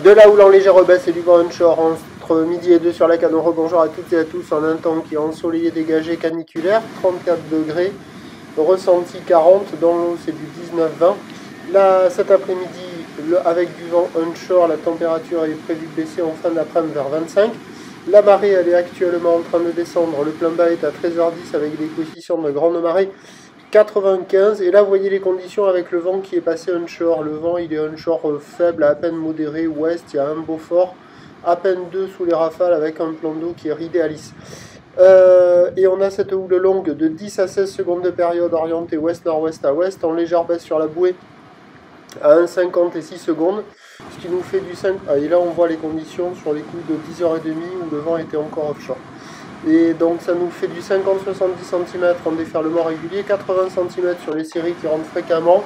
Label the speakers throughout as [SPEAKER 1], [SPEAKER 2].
[SPEAKER 1] De la houle en légère baisse et du vent onshore entre midi et 2 sur la canne. Rebonjour à toutes et à tous en un temps qui est ensoleillé, dégagé, caniculaire. 34 degrés, ressenti 40. Dans l'eau, c'est du 19-20. Là, cet après-midi, avec du vent onshore, la température est prévue de baisser en fin d'après-midi vers 25. La marée, elle est actuellement en train de descendre. Le plein bas est à 13h10 avec des coefficients de grande marée 95. Et là, vous voyez les conditions avec le vent qui est passé onshore. Le vent, il est onshore faible, à peine modéré. Ouest, il y a un beau fort. À peine 2 sous les rafales avec un plan d'eau qui est ridé à lisse. Et on a cette houle longue de 10 à 16 secondes de période orientée ouest-nord-ouest à ouest en légère baisse sur la bouée à 1,50 et 6 secondes, ce qui nous fait du 5. Ah, et là on voit les conditions sur les coups de 10h30 où le vent était encore offshore. Et donc ça nous fait du 50-70 cm en déferlement régulier, 80 cm sur les séries qui rentrent fréquemment.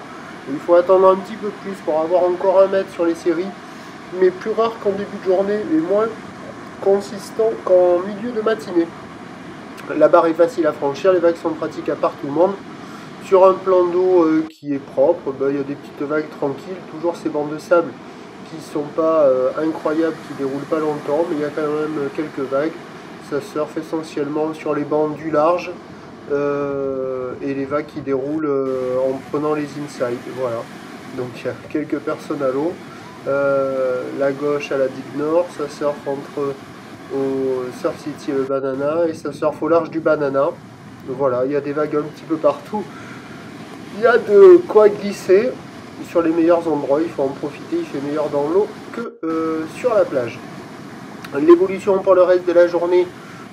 [SPEAKER 1] Et il faut attendre un petit peu plus pour avoir encore 1 mètre sur les séries, mais plus rare qu'en début de journée et moins consistant qu'en milieu de matinée. La barre est facile à franchir, les vagues sont pratiques à part tout le monde. Sur un plan d'eau qui est propre, il y a des petites vagues tranquilles, toujours ces bancs de sable qui ne sont pas incroyables, qui ne déroulent pas longtemps, mais il y a quand même quelques vagues. Ça surfe essentiellement sur les bancs du large et les vagues qui déroulent en prenant les insides. Voilà, donc il y a quelques personnes à l'eau. La gauche à la digue nord, ça surfe entre au Surf City et le Banana, et ça surfe au large du Banana. Voilà, il y a des vagues un petit peu partout. Il y a de quoi glisser sur les meilleurs endroits, il faut en profiter, il fait meilleur dans l'eau que sur la plage. L'évolution pour le reste de la journée,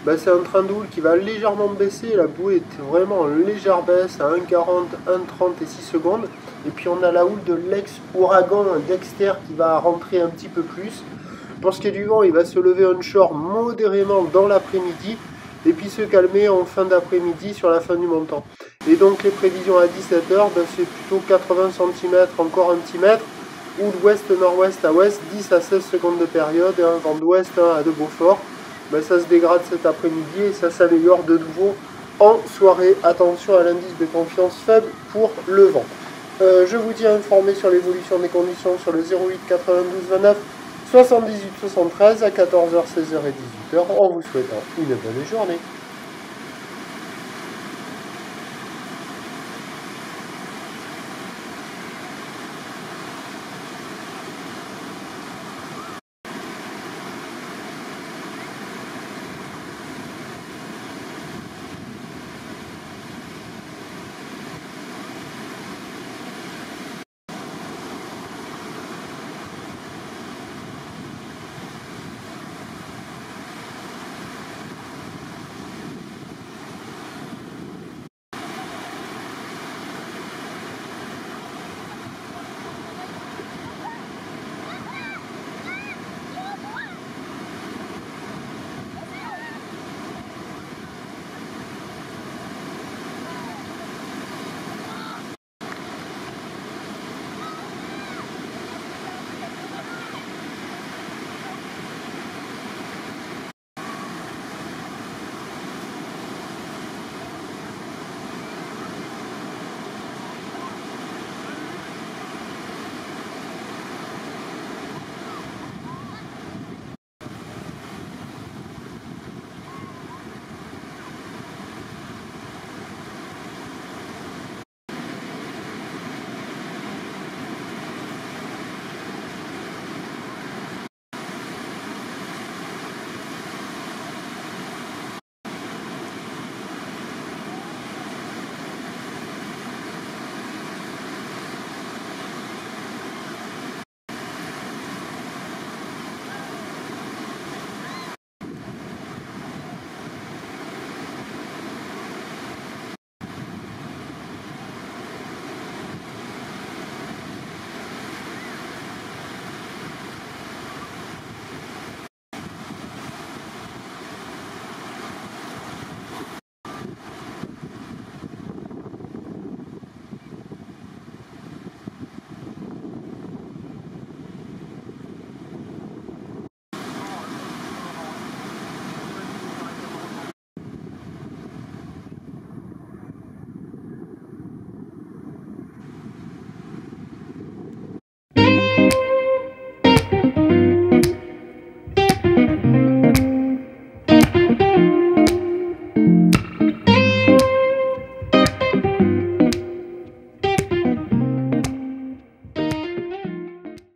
[SPEAKER 1] c'est un train de houle qui va légèrement baisser, la bouée est vraiment en légère baisse à 1,40, 1,30 et 6 secondes. Et puis on a la houle de l'ex-ouragan Dexter qui va rentrer un petit peu plus. Pour ce qui est du vent, il va se lever onshore modérément dans l'après-midi et puis se calmer en fin d'après-midi sur la fin du montant. Et donc les prévisions à 17h, c'est plutôt 80 cm, encore un petit mètre, ou ouest-nord-ouest à ouest, 10 à 16 secondes de période, et un vent d'ouest à de Beaufort. Ça se dégrade cet après-midi et ça s'améliore de nouveau en soirée. Attention à l'indice de confiance faible pour le vent. Je vous tiens informé sur l'évolution des conditions sur le 08 92 29 78 73 à 14h, 16h et 18h en vous souhaitant une bonne journée.